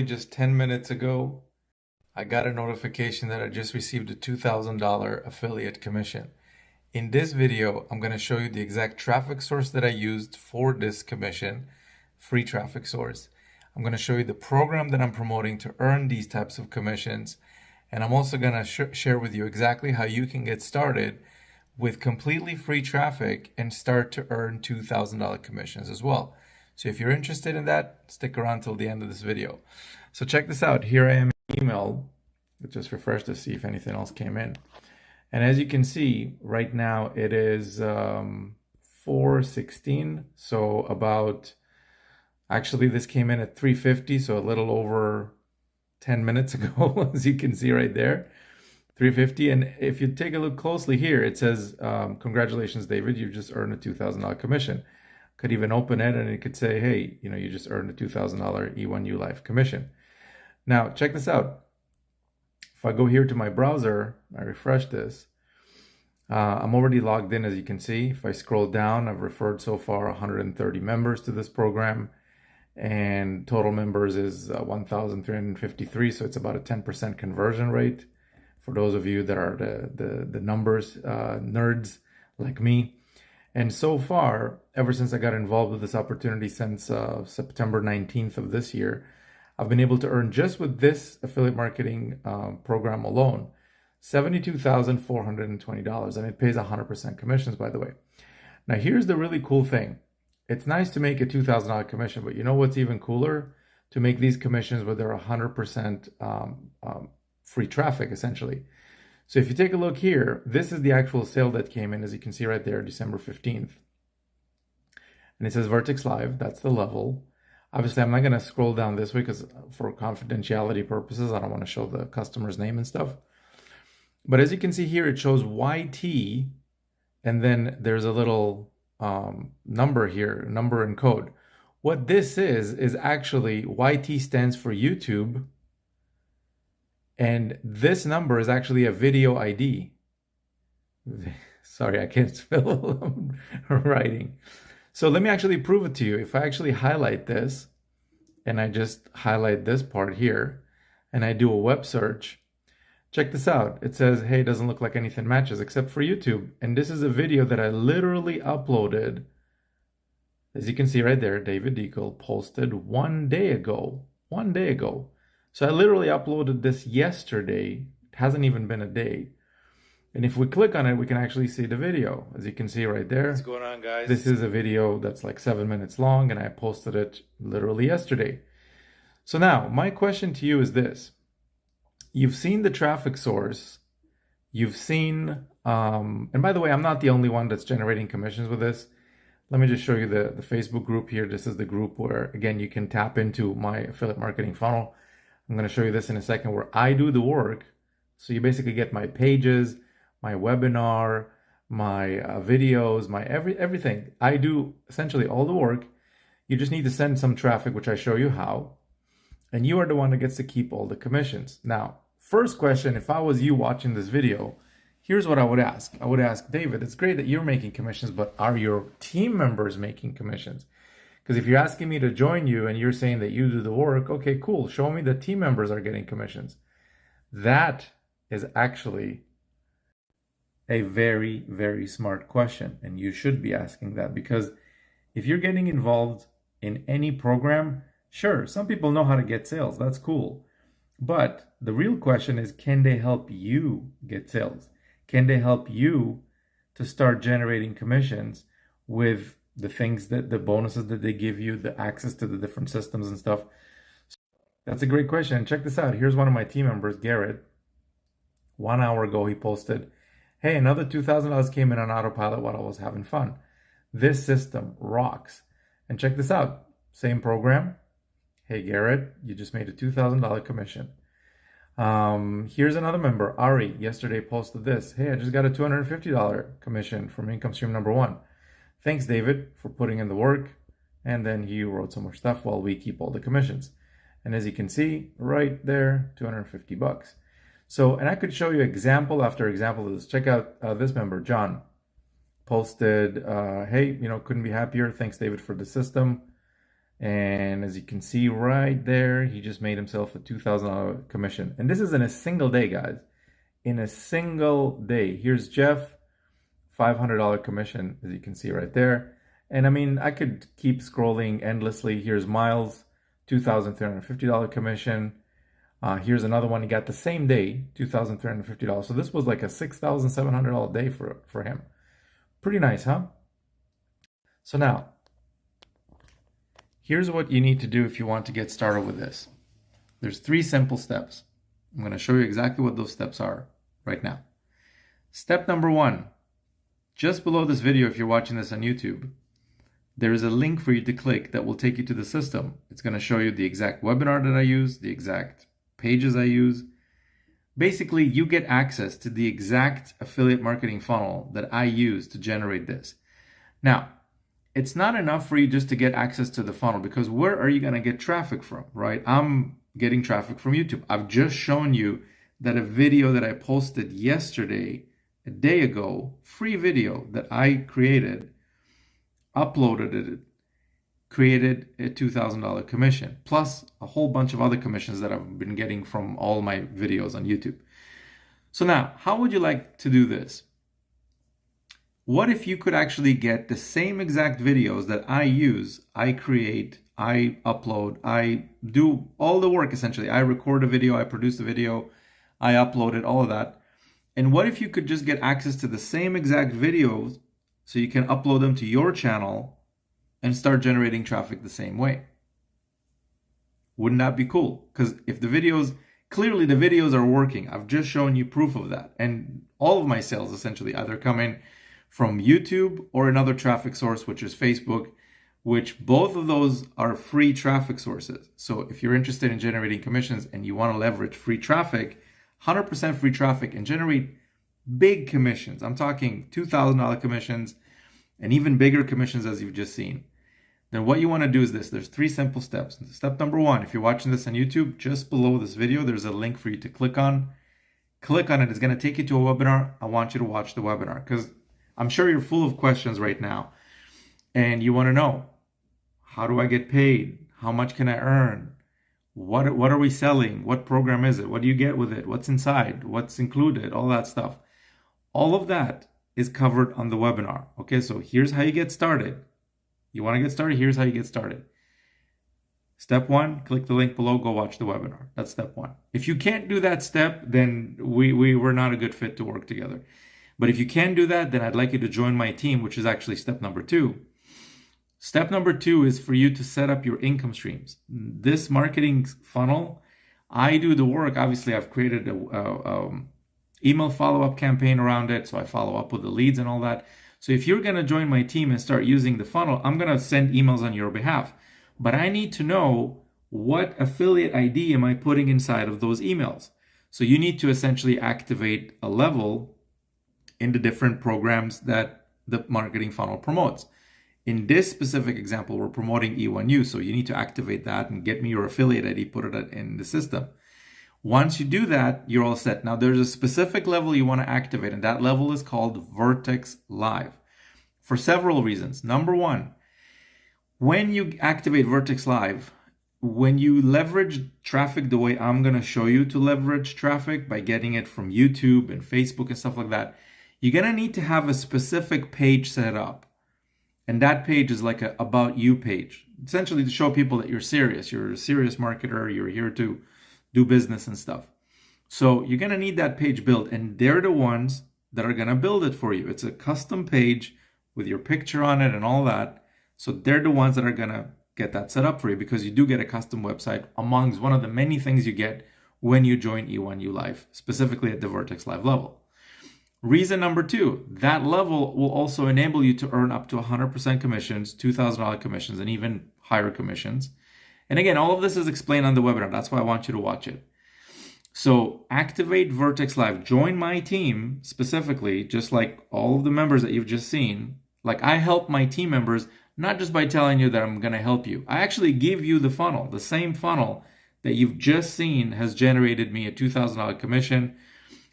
Just 10 minutes ago, I got a notification that I just received a $2,000 affiliate commission. In this video, I'm going to show you the exact traffic source that I used for this commission, free traffic source. I'm going to show you the program that I'm promoting to earn these types of commissions. And I'm also going to share with you exactly how you can get started with completely free traffic and start to earn $2,000 commissions as well. So if you're interested in that, stick around till the end of this video. So check this out. Here I am in email. Let's just refresh to see if anything else came in. And as you can see, right now it is 4:16. So actually this came in at 3:50, so a little over 10 minutes ago, as you can see right there. 3:50. And if you take a look closely here, it says, congratulations, David, you just earned a $2,000 commission. Could even open it and it could say, hey, you just earned a $2,000 E1U Life commission. Now, check this out. If I go here to my browser, I refresh this, I'm already logged in, as you can see. If I scroll down, I've referred so far 130 members to this program, and total members is 1,353, so it's about a 10% conversion rate for those of you that are the numbers nerds like me. And so far, ever since I got involved with this opportunity since September 19th of this year, I've been able to earn, just with this affiliate marketing program alone, $72,420. And it pays 100% commissions, by the way. Now, here's the really cool thing. It's nice to make a $2,000 commission, but you know what's even cooler? To make these commissions where they're 100% free traffic, essentially. So if you take a look here, this is the actual sale that came in, as you can see right there, December 15th. And it says Vertex Live, that's the level. Obviously, I'm not going to scroll down this way because for confidentiality purposes, I don't want to show the customer's name and stuff. But as you can see here, it shows YT, and then there's a little number here, number and code. What this is actually, YT stands for YouTube, and this number is actually a video ID. Sorry, I can't spell writing. So let me actually prove it to you. If I actually highlight this, and I just highlight this part here, and I do a web search, check this out. It says, hey, it doesn't look like anything matches except for YouTube. And this is a video that I literally uploaded. As you can see right there, David Deagle posted 1 day ago. 1 day ago. So I literally uploaded this yesterday. It hasn't even been a day. And if we click on it, we can actually see the video. As you can see right there. What's going on, guys? This is a video that's like 7 minutes long, and I posted it literally yesterday. So now, my question to you is this. You've seen the traffic source. You've seen, and by the way, I'm not the only one that's generating commissions with this. Let me just show you the Facebook group here. This is the group where, again, you can tap into my affiliate marketing funnel. I'm going to show you this in a second, where I do the work. So you basically get my pages, my webinar, my videos, my everything. I do essentially all the work. You just need to send some traffic, which I show you how. And you are the one that gets to keep all the commissions. Now, first question, if I was you watching this video, here's what I would ask. I would ask, David, it's great that you're making commissions, but are your team members making commissions? Because if you're asking me to join you and you're saying that you do the work, okay, cool. Show me that team members are getting commissions. That is actually a very, very smart question. And you should be asking that, because if you're getting involved in any program, sure, some people know how to get sales. That's cool. But the real question is, can they help you get sales? Can they help you to start generating commissions with the things, that the bonuses that they give you, the access to the different systems and stuff? So that's a great question. Check this out. Here's one of my team members, Garrett. 1 hour ago, he posted, hey, another $2,000 came in on autopilot while I was having fun. This system rocks. And check this out. Same program. Hey, Garrett, you just made a $2,000 commission. Here's another member, Ari, yesterday posted this. Hey, I just got a $250 commission from income stream number 1. Thanks, David, for putting in the work. And then he wrote some more stuff while we keep all the commissions. And as you can see, right there, 250 bucks. So, and I could show you example after example of this. Check out this member, John, posted, hey, couldn't be happier. Thanks, David, for the system. And as you can see right there, he just made himself a $2,000 commission. And this is in a single day, guys. In a single day. Here's Jeff, $500 commission, as you can see right there. And I mean, I could keep scrolling endlessly. Here's Miles, $2,350 commission. Here's another one he got the same day, $2,350. So this was like a $6,700 day for him. Pretty nice, huh? So now, here's what you need to do if you want to get started with this. There's 3 simple steps. I'm going to show you exactly what those steps are right now. Step number 1, just below this video, if you're watching this on YouTube, there is a link for you to click that will take you to the system. It's going to show you the exact webinar that I use, the exact pages I use. Basically, you get access to the exact affiliate marketing funnel that I use to generate this. Now, it's not enough for you just to get access to the funnel, because where are you going to get traffic from, right? I'm getting traffic from YouTube. I've just shown you that a video that I posted yesterday, a day ago, free video that I created, uploaded it, created a $2,000 commission, plus a whole bunch of other commissions that I've been getting from all my videos on YouTube. So now, how would you like to do this? What if you could actually get the same exact videos that I use, I create, I upload, I do all the work essentially. I record a video, I produce the video, I upload it, all of that. And what if you could just get access to the same exact videos so you can upload them to your channel and start generating traffic the same way? Wouldn't that be cool? Because if the videos, clearly the videos are working. I've just shown you proof of that. And all of my sales essentially either come in from YouTube or another traffic source, which is Facebook, which both of those are free traffic sources. So if you're interested in generating commissions and you want to leverage free traffic, 100% free traffic, and generate big commissions, I'm talking $2,000 commissions and even bigger commissions as you've just seen, then what you want to do is this. There's 3 simple steps. Step number 1, if you're watching this on YouTube, just below this video, there's a link for you to click on. Click on it. It's going to take you to a webinar. I want you to watch the webinar because I'm sure you're full of questions right now and you want to know, how do I get paid? How much can I earn? What are we selling? What program is it? What do you get with it? What's inside? What's included? All that stuff. All of that is covered on the webinar. Okay, so here's how you get started. You want to get started? Here's how you get started. Step 1, click the link below, go watch the webinar. That's step 1. If you can't do that step, then we're not a good fit to work together. But if you can do that, then I'd like you to join my team, which is actually step number 2. Step number 2 is for you to set up your income streams. This marketing funnel, I do the work. Obviously, I've created a email follow-up campaign around it, so I follow up with the leads and all that. So if you're going to join my team and start using the funnel, I'm going to send emails on your behalf. But I need to know what affiliate ID am I putting inside of those emails. So you need to essentially activate a level in the different programs that the marketing funnel promotes. In this specific example, we're promoting E1U, so you need to activate that and get me your affiliate ID, put it in the system. Once you do that, you're all set. Now, there's a specific level you want to activate, and that level is called Vertex Live for several reasons. Number 1, when you activate Vertex Live, when you leverage traffic the way I'm going to show you to leverage traffic by getting it from YouTube and Facebook and stuff like that, you're going to need to have a specific page set up. And that page is like a About You page, essentially to show people that you're serious. You're a serious marketer. You're here to do business and stuff. So you're going to need that page built, and they're the ones that are going to build it for you. It's a custom page with your picture on it and all that. So they're the ones that are going to get that set up for you, because you do get a custom website amongst one of the many things you get when you join E1U Live, specifically at the Vertex Live level. Reason number 2, that level will also enable you to earn up to 100% commissions, $2,000 commissions, and even higher commissions. And again, all of this is explained on the webinar. That's why I want you to watch it. So activate Vertex Live. Join my team specifically, just like all of the members that you've just seen. Like, I help my team members, not just by telling you that I'm going to help you. I actually give you the funnel. The same funnel that you've just seen has generated me a $2,000 commission.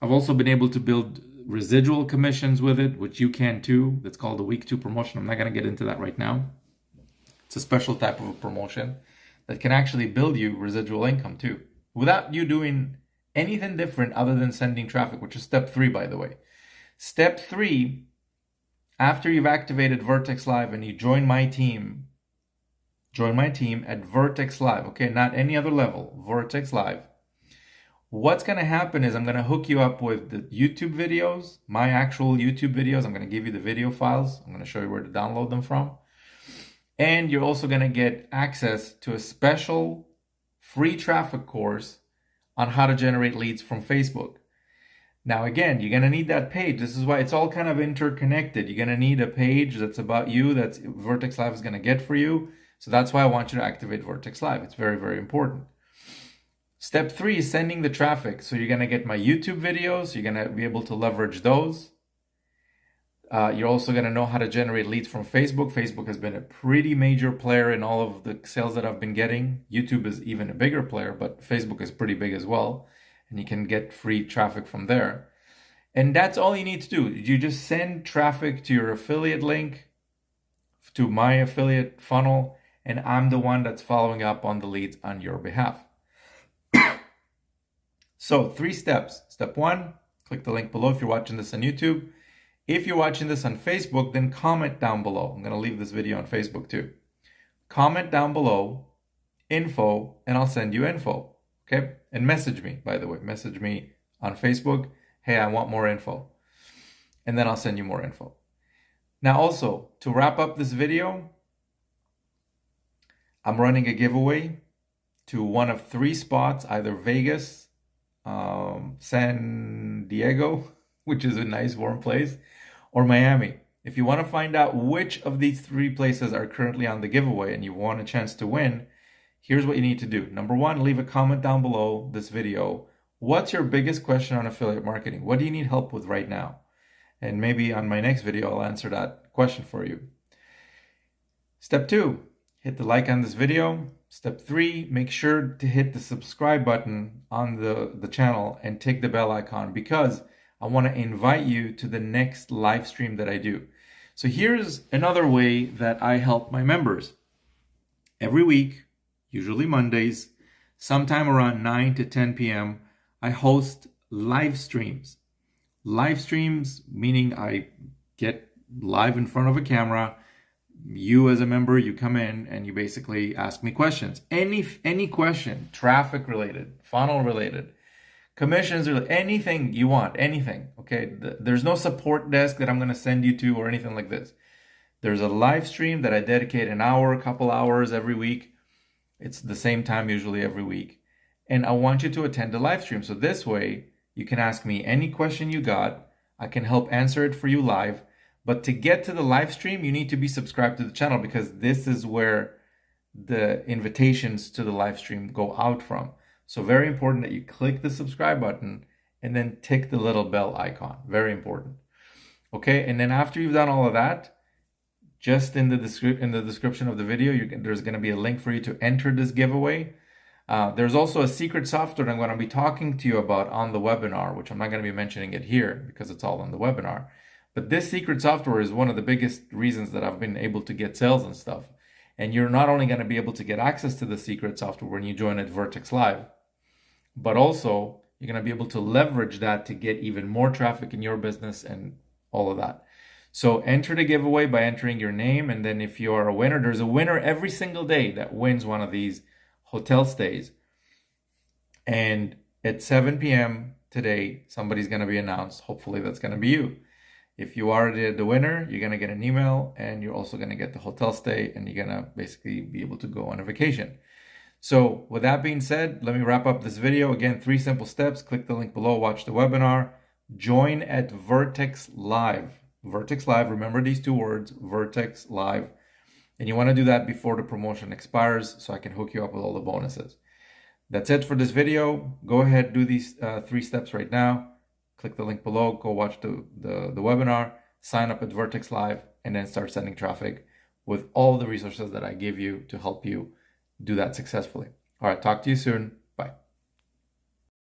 I've also been able to build residual commissions with it, which you can too. That's called the week 2 promotion. I'm not going to get into that right now. It's a special type of a promotion that can actually build you residual income too, without you doing anything different other than sending traffic, which is step 3, by the way. Step 3, after you've activated Vertex Live and you join my team at Vertex Live, okay, not any other level, Vertex Live. What's going to happen is I'm going to hook you up with the YouTube videos, my actual YouTube videos. I'm going to give you the video files. I'm going to show you where to download them from. And you're also going to get access to a special free traffic course on how to generate leads from Facebook. Now, again, you're going to need that page. This is why it's all kind of interconnected. You're going to need a page that's about you, that's Vertex Live is going to get for you. So that's why I want you to activate Vertex Live. It's very, very important. Step 3 is sending the traffic. So you're going to get my YouTube videos. You're going to be able to leverage those. You're also going to know how to generate leads from Facebook. Facebook has been a pretty major player in all of the sales that I've been getting. YouTube is even a bigger player, but Facebook is pretty big as well. And you can get free traffic from there. And that's all you need to do. You just send traffic to your affiliate link, to my affiliate funnel, and I'm the one that's following up on the leads on your behalf. So 3 steps. Step 1, click the link below if you're watching this on YouTube. If you're watching this on Facebook, then comment down below. I'm going to leave this video on Facebook too. Comment down below, info, and I'll send you info. Okay? And message me, by the way. Message me on Facebook. Hey, I want more info. And then I'll send you more info. Now also, to wrap up this video, I'm running a giveaway to one of 3 spots, either Vegas, San Diego, which is a nice warm place, or Miami. If you want to find out which of these 3 places are currently on the giveaway and you want a chance to win, here's what you need to do. Number 1, leave a comment down below this video. What's your biggest question on affiliate marketing? What do you need help with right now? And maybe on my next video, I'll answer that question for you. Step 2, hit the like on this video. Step 3, make sure to hit the subscribe button on the channel and tick the bell icon, because I want to invite you to the next live stream that I do. So here's another way that I help my members. Every week, usually Mondays, sometime around 9 to 10 p.m., I host live streams. Live streams meaning I get live in front of a camera. You as a member, you come in and you basically ask me questions. Any question, traffic related, funnel related, commissions, or anything you want, anything, okay? There's no support desk that I'm going to send you to or anything like this. There's a live stream that I dedicate an hour, a couple hours every week. It's the same time usually every week. And I want you to attend the live stream. So this way, you can ask me any question you got. I can help answer it for you live. But to get to the live stream, you need to be subscribed to the channel, because this is where the invitations to the live stream go out from. So very important that you click the subscribe button and then tick the little bell icon. Very important. Okay, and then after you've done all of that, just in the description of the video, there's going to be a link for you to enter this giveaway. There's also a secret software that I'm going to be talking to you about on the webinar, which I'm not going to be mentioning it here because it's all on the webinar. But this secret software is one of the biggest reasons that I've been able to get sales and stuff. And you're not only going to be able to get access to the secret software when you join at Vertex Live, but also you're going to be able to leverage that to get even more traffic in your business and all of that. So enter the giveaway by entering your name. And then if you are a winner, there's a winner every single day that wins one of these hotel stays. And at 7 p.m. today, somebody's going to be announced. Hopefully that's going to be you. If you are the winner, you're going to get an email, and you're also going to get the hotel stay, and you're going to basically be able to go on a vacation. So with that being said, let me wrap up this video. Again, 3 simple steps. Click the link below, watch the webinar, join at Vertex Live. Vertex Live, remember these 2 words, Vertex Live. And you want to do that before the promotion expires so I can hook you up with all the bonuses. That's it for this video. Go ahead, do these 3 steps right now. Click the link below, go watch the webinar, sign up at Vertex Live, and then start sending traffic with all the resources that I give you to help you do that successfully. All right, talk to you soon.